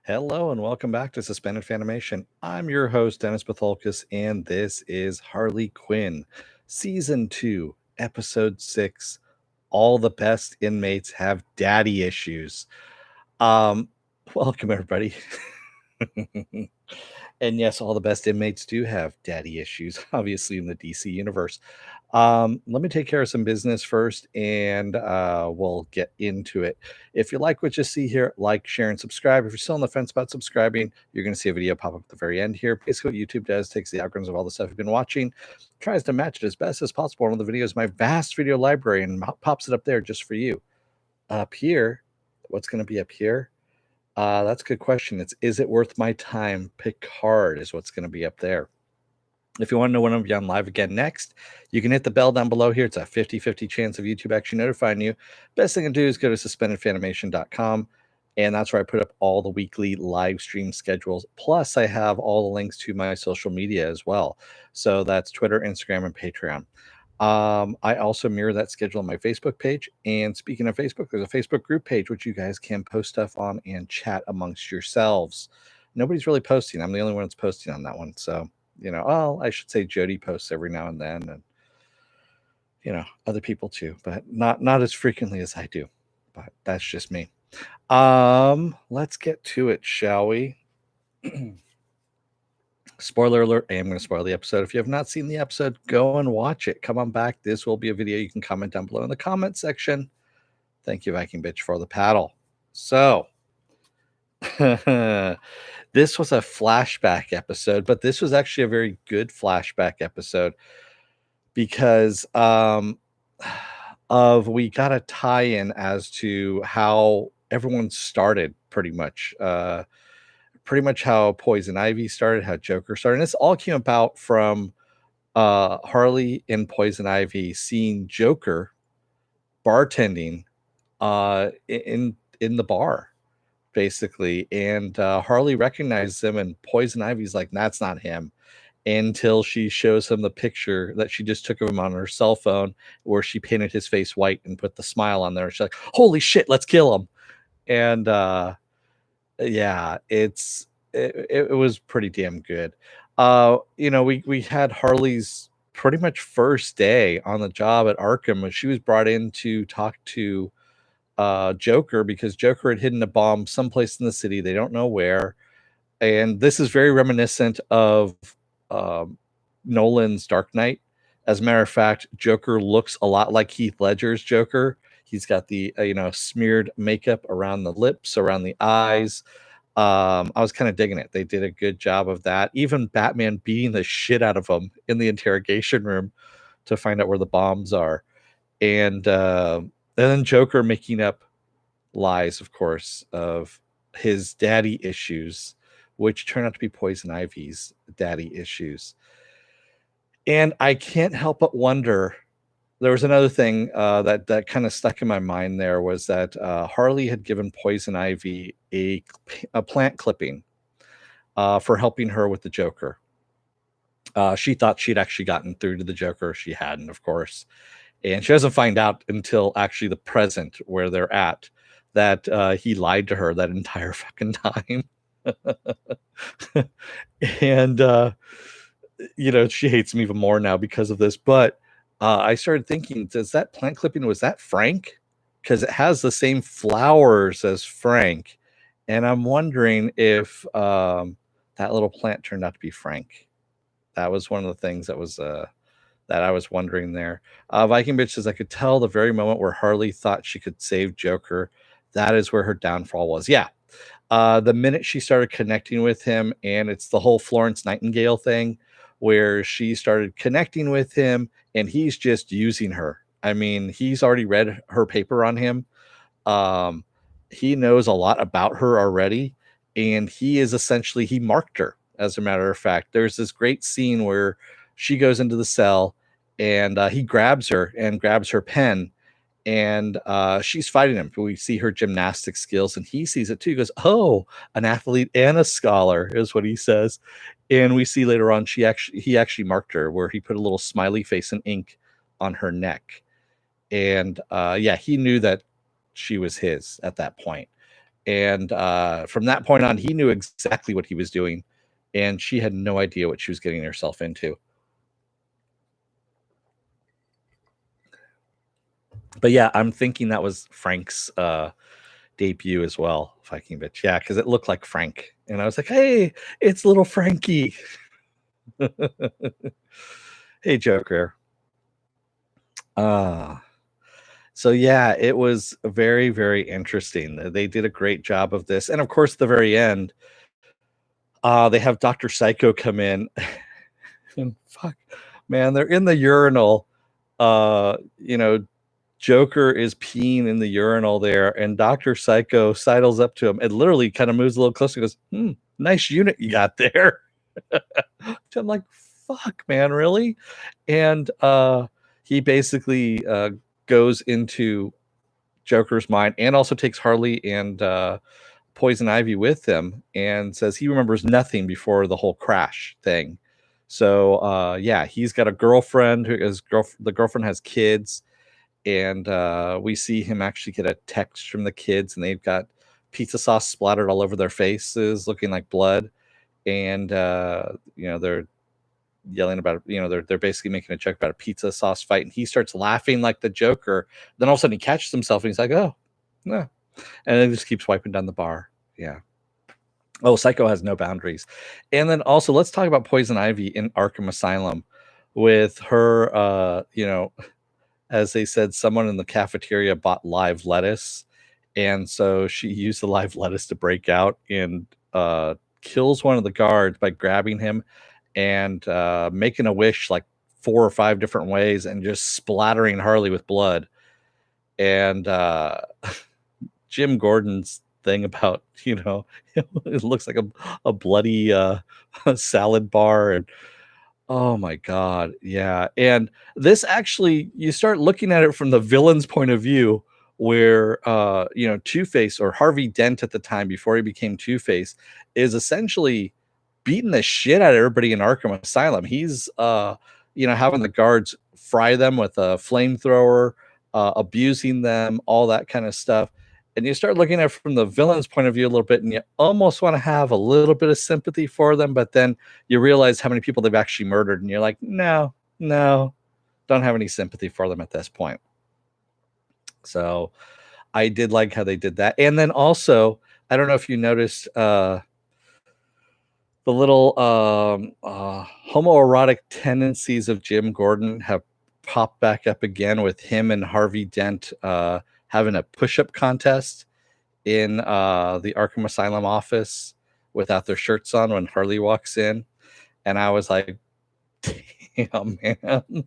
Hello and welcome back to Suspended Fanimation. I'm your host, Dennis Bithoulkas, and this is Harley Quinn, Season 2, Episode 6. All the best inmates have daddy issues. Um, Welcome everybody. And yes, all the best inmates do have daddy issues, obviously in the DC universe. Let me take care of some business first, and we'll get into it. If you like what you see here, like, share, and subscribe. If you're still on the fence about subscribing, you're going to see a video pop up at the very end here. Basically, what YouTube does, takes the algorithms of all the stuff you've been watching, tries to match it as best as possible. One of the videos, my vast video library, and pops it up there just for you. Up here, what's going to be up here? That's a good question. It's Is It Worth My Time? Picard is what's going to be up there. If you want to know when I'm on live again next, you can hit the bell down below here. It's a 50-50 chance of YouTube actually notifying you. Best thing to do is go to suspendedfanimation.com, and that's where I put up all the weekly live stream schedules. Plus, I have all the links to my social media as well. So that's Twitter, Instagram, and Patreon. I also mirror that schedule on my Facebook page. And speaking of Facebook, there's a Facebook group page which you guys can post stuff on and chat amongst yourselves. Nobody's really posting. I'm the only one that's posting on that one. So, I should say Jody posts every now and then, and other people too, but not as frequently as I do. But that's just me. Let's get to it, shall we? Spoiler alert, I am going to spoil the episode. If you have not seen the episode, go and watch it. Come on back. This will be a video you can comment down below in the comment section. Thank you, Viking Bitch, for the paddle. So, this was a flashback episode, but this was actually a very good flashback episode because we got a tie-in as to how everyone started pretty much how Poison Ivy started, how Joker started. And this all came about from Harley and Poison Ivy seeing Joker bartending in the bar, basically. And Harley recognizes him, and Poison Ivy's like, that's not him. Until she shows him the picture that she just took of him on her cell phone, where she painted his face white and put the smile on there. She's like, holy shit, let's kill him. And yeah, it was pretty damn good. We had Harley's pretty much first day on the job at Arkham when she was brought in to talk to Joker, because Joker had hidden a bomb someplace in the city. They don't know where. And this is very reminiscent of Nolan's Dark Knight. As a matter of fact, Joker looks a lot like Heath Ledger's Joker. He's got the smeared makeup around the lips, around the eyes. I was kind of digging it. They did a good job of that. Even Batman beating the shit out of him in the interrogation room to find out where the bombs are. And then Joker making up lies, of course, of his daddy issues, which turned out to be Poison Ivy's daddy issues. And I can't help but wonder, there was another thing that kind of stuck in my mind there, was that Harley had given Poison Ivy a plant clipping for helping her with the Joker. She thought she'd actually gotten through to the Joker. She hadn't, of course. And she doesn't find out until actually the present, where they're at, that he lied to her that entire fucking time. And she hates me even more now because of this. But I started thinking, does that plant clipping, was that Frank? Because it has the same flowers as Frank. And I'm wondering if that little plant turned out to be Frank. That was one of the things that was that I was wondering there. Viking Bitch says, I could tell the very moment where Harley thought she could save Joker, that is where her downfall was. Yeah. The minute she started connecting with him, and it's the whole Florence Nightingale thing, where she started connecting with him and he's just using her. I mean, he's already read her paper on him. He knows a lot about her already, and he marked her. As a matter of fact, there's this great scene where she goes into the cell and he grabs her and grabs her pen, and she's fighting him. We see her gymnastic skills, and he sees it too. He goes, oh, an athlete and a scholar is what he says. And we see later on, he actually marked her, where he put a little smiley face and ink on her neck. And yeah, he knew that she was his at that point. And from that point on, he knew exactly what he was doing, and she had no idea what she was getting herself into. But yeah, I'm thinking that was Frank's debut as well, Viking Bitch. Yeah, because it looked like Frank, and I was like, "Hey, it's little Frankie." Hey, Joker. Uh so yeah, it was very, very interesting. They did a great job of this, and of course, the very end, they have Doctor Psycho come in, and fuck, man, they're in the urinal. You know, Joker is peeing in the urinal there, and Doctor Psycho sidles up to him and literally kind of moves a little closer and goes, nice unit you got there. I'm like, fuck, man, really? And he basically goes into Joker's mind and also takes Harley and Poison Ivy with him and says he remembers nothing before the whole crash thing. So yeah, he's got a girlfriend who is the girlfriend has kids, and we see him actually get a text from the kids, and they've got pizza sauce splattered all over their faces, looking like blood. And they're yelling about, they're basically making a joke about a pizza sauce fight, and he starts laughing like the Joker. Then all of a sudden he catches himself and he's like, oh no, and then he just keeps wiping down the bar. Yeah. Oh, Psycho has no boundaries. And then also let's talk about Poison Ivy in Arkham Asylum with her, as they said, someone in the cafeteria bought live lettuce, and so she used the live lettuce to break out and kills one of the guards by grabbing him and making a wish like 4 or 5 different ways and just splattering Harley with blood. And Jim Gordon's thing about, it looks like a bloody salad bar. And oh my god, yeah, and this actually, you start looking at it from the villain's point of view, where, Two-Face, or Harvey Dent at the time before he became Two-Face, is essentially beating the shit out of everybody in Arkham Asylum. He's, having the guards fry them with a flamethrower, abusing them, all that kind of stuff. And you start looking at it from the villain's point of view a little bit, and you almost want to have a little bit of sympathy for them, but then you realize how many people they've actually murdered, and you're like, no, no, don't have any sympathy for them at this point. So I did like how they did that. And then also, I don't know if you noticed, the little homoerotic tendencies of Jim Gordon have popped back up again with him and Harvey Dent having a push-up contest in the Arkham Asylum office without their shirts on when Harley walks in. And I was like, damn, man.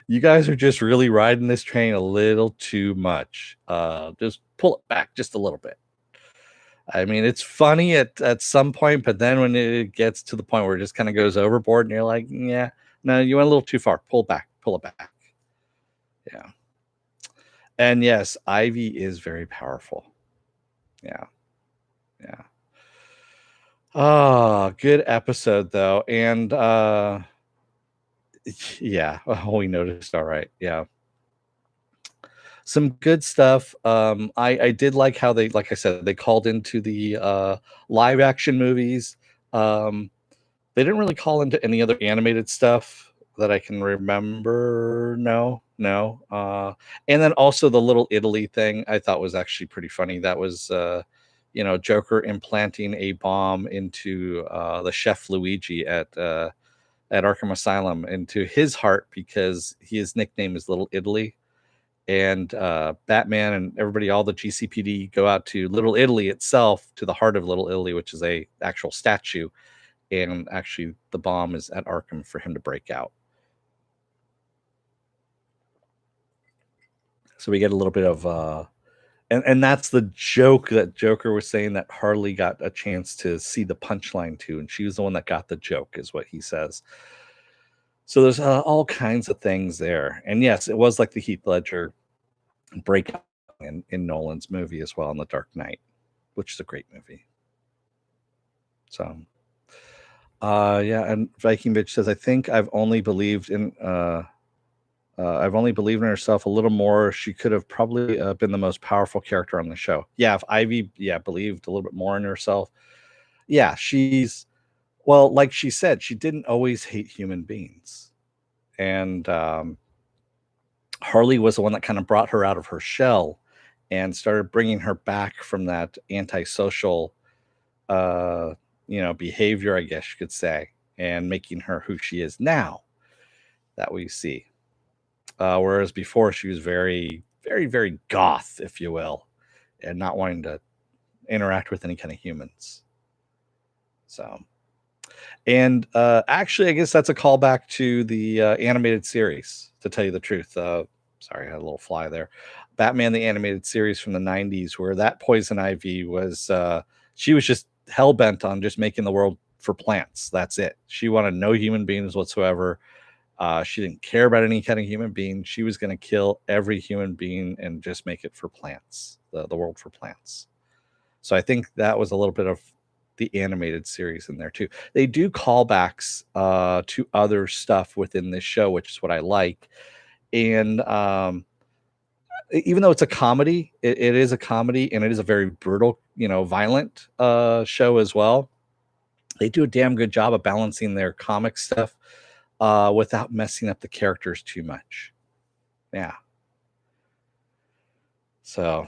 You guys are just really riding this train a little too much. Just pull it back just a little bit. I mean, it's funny at some point, but then when it gets to the point where it just kind of goes overboard, and you're like, yeah, no, you went a little too far. Pull back, pull it back. Yeah. And yes, Ivy is very powerful. Yeah. Yeah. Oh, good episode though. And yeah, we noticed. All right. Yeah. Some good stuff. I did like how they, like I said, they called into the live action movies. They didn't really call into any other animated stuff that I can remember. No, no. And then also the little Italy thing I thought was actually pretty funny. That was Joker implanting a bomb into the chef Luigi at Arkham Asylum into his heart, because his nickname is Little Italy. And Batman and everybody, all the GCPD, go out to Little Italy itself, to the heart of Little Italy, which is a actual statue. And actually, the bomb is at Arkham for him to break out. So we get a little bit of, and that's the joke that Joker was saying that Harley got a chance to see the punchline to, and she was the one that got the joke, is what he says. So there's all kinds of things there. And yes, it was like the Heath Ledger breakout in Nolan's movie as well, in The Dark Knight, which is a great movie. So yeah, and Viking Bitch says, I think I've only believed in I've only believed in herself a little more. She could have probably been the most powerful character on the show. Yeah, if Ivy, believed a little bit more in herself. Yeah, well, like she said, she didn't always hate human beings. And Harley was the one that kind of brought her out of her shell and started bringing her back from that antisocial, uh, behavior, I guess you could say, and making her who she is now that we see. Whereas before she was very, very, very goth, if you will, and not wanting to interact with any kind of humans. So, and actually, I guess that's a callback to the animated series, to tell you the truth. Sorry, I had a little fly there. Batman, the animated series from the 90s, where that Poison Ivy was, she was just hell bent on just making the world for plants. That's it. She wanted no human beings whatsoever. She didn't care about any kind of human being. She was going to kill every human being and just make it for plants, the world for plants. So I think that was a little bit of the animated series in there too. They do callbacks to other stuff within this show, which is what I like. And even though it's a comedy, it is a comedy, and it is a very brutal, violent show as well. They do a damn good job of balancing their comic stuff without messing up the characters too much. Yeah. So,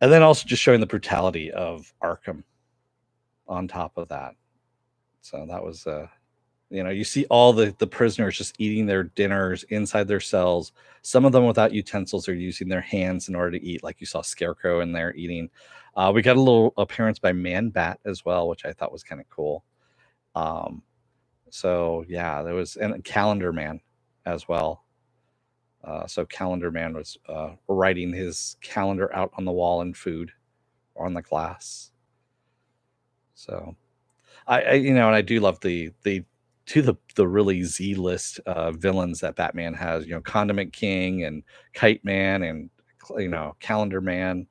and then also just showing the brutality of Arkham on top of that. So that was, you see all the prisoners just eating their dinners inside their cells. Some of them without utensils are using their hands in order to eat, like you saw Scarecrow in there eating. We got a little appearance by Man Bat as well, which I thought was kind of cool. So yeah, there was, and Calendar Man as well. So Calendar Man was writing his calendar out on the wall in food or on the glass. So I and I do love the really Z list villains that Batman has. Condiment King and Kite Man and Calendar Man.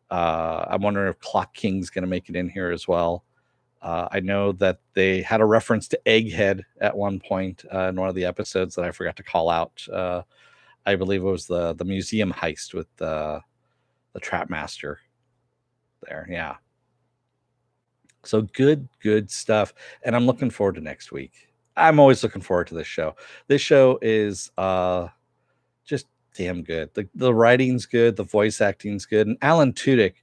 I'm wondering if Clock King's going to make it in here as well. I know that they had a reference to Egghead at one point in one of the episodes that I forgot to call out. I believe it was the museum heist with the Trap Master there. Yeah. So good stuff. And I'm looking forward to next week. I'm always looking forward to this show. This show is just damn good. The writing's good, the voice acting's good, and Alan Tudyk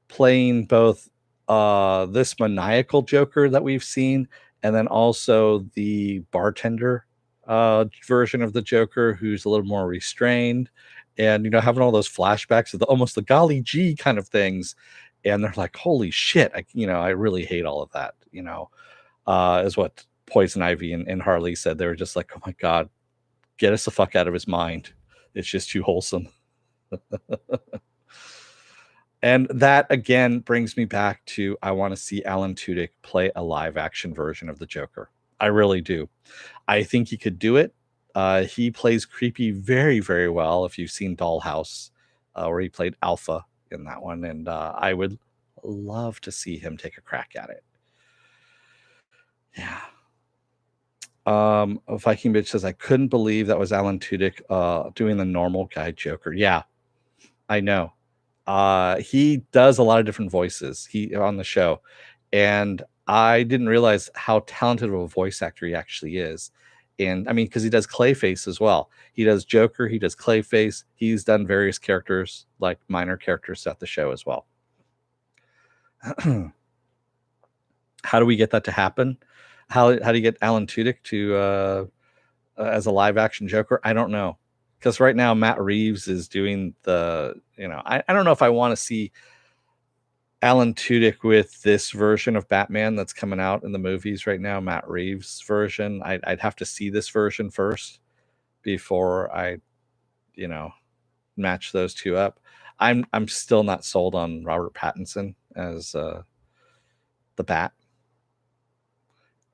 playing both this maniacal Joker that we've seen, and then also the bartender version of the Joker, who's a little more restrained, and having all those flashbacks of almost the golly gee kind of things, and they're like, holy shit, I really hate all of that. Is what Poison Ivy and Harley said. They were just like, oh my god, get us the fuck out of his mind. It's just too wholesome. And that again brings me back to, I want to see Alan Tudyk play a live action version of the Joker. I really do. I think he could do it. He plays creepy very, very well. If you've seen Dollhouse, where he played Alpha in that one, and I would love to see him take a crack at it. Yeah. Viking Bitch says, I couldn't believe that was Alan Tudyk doing the normal guy Joker. Yeah, I know. He does a lot of different voices on the show, and I didn't realize how talented of a voice actor he actually is. And I mean, because he does Clayface as well. He does Joker, he does Clayface. He's done various characters, like minor characters throughout the show as well. How do we get that to happen? How do you get Alan Tudyk to as a live action Joker? I don't know. Because right now Matt Reeves is doing I don't know if I want to see Alan Tudyk with this version of Batman that's coming out in the movies right now, Matt Reeves' version. I'd have to see this version first before I, match those two up. I'm still not sold on Robert Pattinson as the Bat.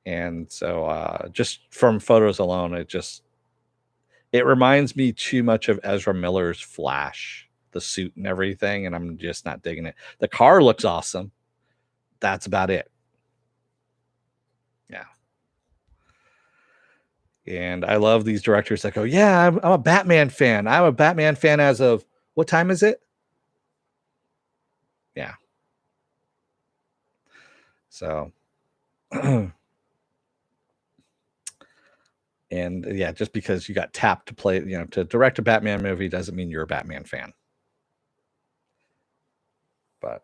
And so just from photos alone, it reminds me too much of Ezra Miller's Flash, the suit and everything, and I'm just not digging it. The car looks awesome. That's about it. Yeah. And I love these directors that go, yeah, I'm a Batman fan. I'm a Batman fan as of what time is it? Yeah. So, and yeah, just because you got tapped to play, to direct a Batman movie doesn't mean you're a Batman fan. But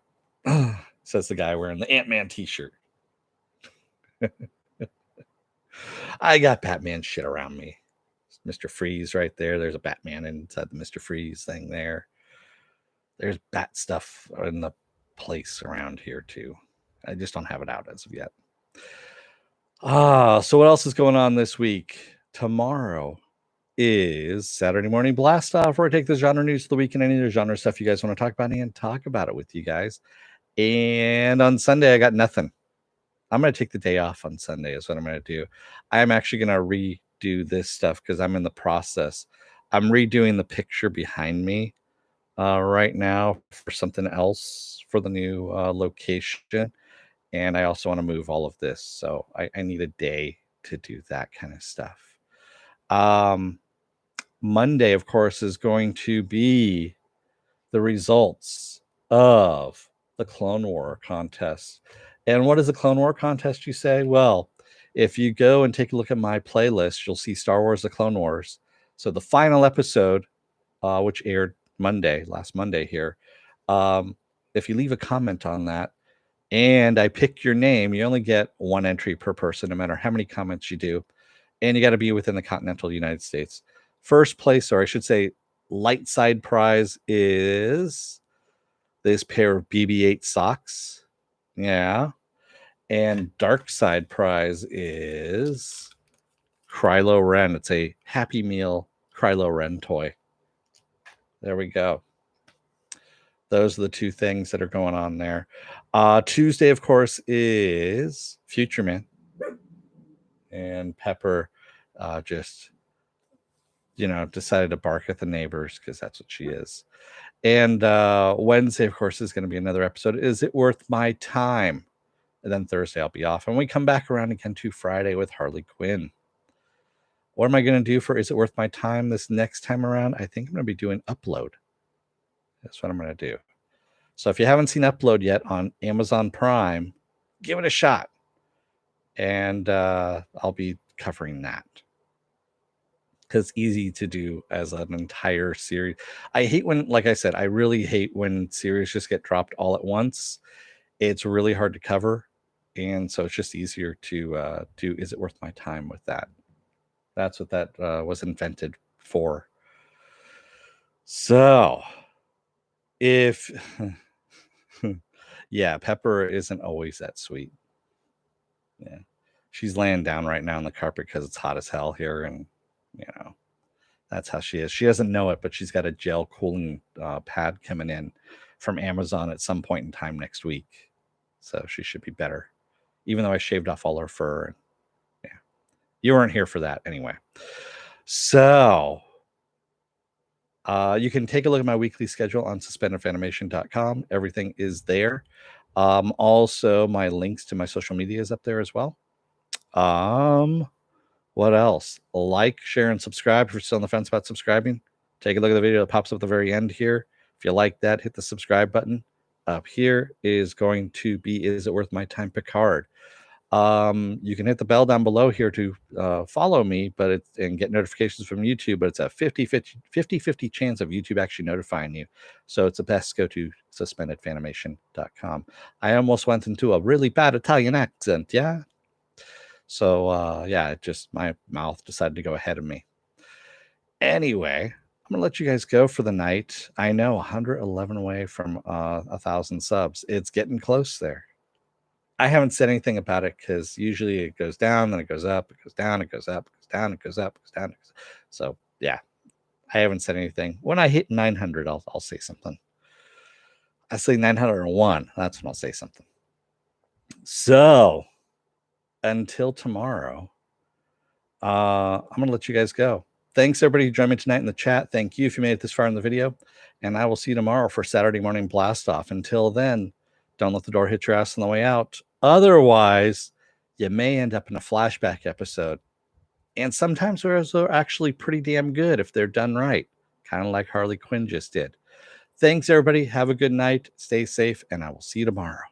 says the guy wearing the Ant-Man t-shirt. I got Batman shit around me. Mr. Freeze right there. There's a Batman inside the Mr. Freeze thing there. There's bat stuff in the place around here too. I just don't have it out as of yet. So what else is going on this week? Tomorrow is Saturday Morning Blast Off, where I take the genre news of the week and any other genre stuff you guys want to talk about and talk about it with you guys. And on Sunday, I got nothing. I'm going to take the day off on Sunday is what I'm going to do. I'm actually going to redo this stuff because I'm in the process. I'm redoing the picture behind me right now for something else for the new location. And I also want to move all of this. So I need a day to do that kind of stuff. Monday, of course, is going to be the results of the Clone War contest. And what is the Clone War contest, you say? Well, if you go and take a look at my playlist, you'll see Star Wars The Clone Wars. So the final episode, which aired last Monday here, if you leave a comment on that, and I pick your name, you only get one entry per person, no matter how many comments you do. And you got to be within the continental United States. First place, or I should say, light side prize is this pair of BB-8 socks. Yeah. And dark side prize is Krylo Ren. It's a Happy Meal Krylo Ren toy. There we go. Those are the two things that are going on there. Tuesday, of course, is Future Man. And Pepper just, decided to bark at the neighbors because that's what she is. And Wednesday, of course, is going to be another episode. Is It Worth My Time? And then Thursday, I'll be off. And we come back around again to Friday with Harley Quinn. What am I going to do for Is It Worth My Time this next time around? I think I'm going to be doing Upload. That's what I'm going to do. So if you haven't seen Upload yet on Amazon Prime, give it a shot. And I'll be covering that. Because it's easy to do as an entire series. I hate when, like I said, I really hate when series just get dropped all at once. It's really hard to cover. And so it's just easier to do Is It Worth My Time with that. That's what that was invented for. So, if... yeah, Pepper isn't always that sweet. Yeah. She's laying down right now on the carpet because it's hot as hell here. And, that's how she is. She doesn't know it, but she's got a gel cooling pad coming in from Amazon at some point in time next week. So she should be better, even though I shaved off all her fur. Yeah, you weren't here for that anyway. So you can take a look at my weekly schedule on suspendedfanimation.com. Everything is there. Also, my links to my social media is up there as well. What else? Like, share, and subscribe if you're still on the fence about subscribing. Take a look at the video that pops up at the very end here. If you like that, hit the subscribe button. Up here is going to be Is It Worth My Time Picard. You can hit the bell down below here to follow me and get notifications from YouTube, but it's a 50-50 chance of YouTube actually notifying you. So it's the best go to suspendedfanimation.com. I almost went into a really bad Italian accent, yeah? So, my mouth decided to go ahead of me. Anyway, I'm going to let you guys go for the night. I know, 111 away from 1,000 subs. It's getting close there. I haven't said anything about it because usually it goes down, then it goes up, it goes down, it goes up, it goes down, it goes up, it goes down. So, yeah, I haven't said anything. When I hit 900, I'll say something. I say 901. That's when I'll say something. So, until tomorrow, I'm going to let you guys go. Thanks, everybody who joined me tonight in the chat. Thank you if you made it this far in the video. And I will see you tomorrow for Saturday Morning Blast Off. Until then, don't let the door hit your ass on the way out. Otherwise, you may end up in a flashback episode. And sometimes those are actually pretty damn good if they're done right, kind of like Harley Quinn just did. Thanks, everybody. Have a good night. Stay safe, and I will see you tomorrow.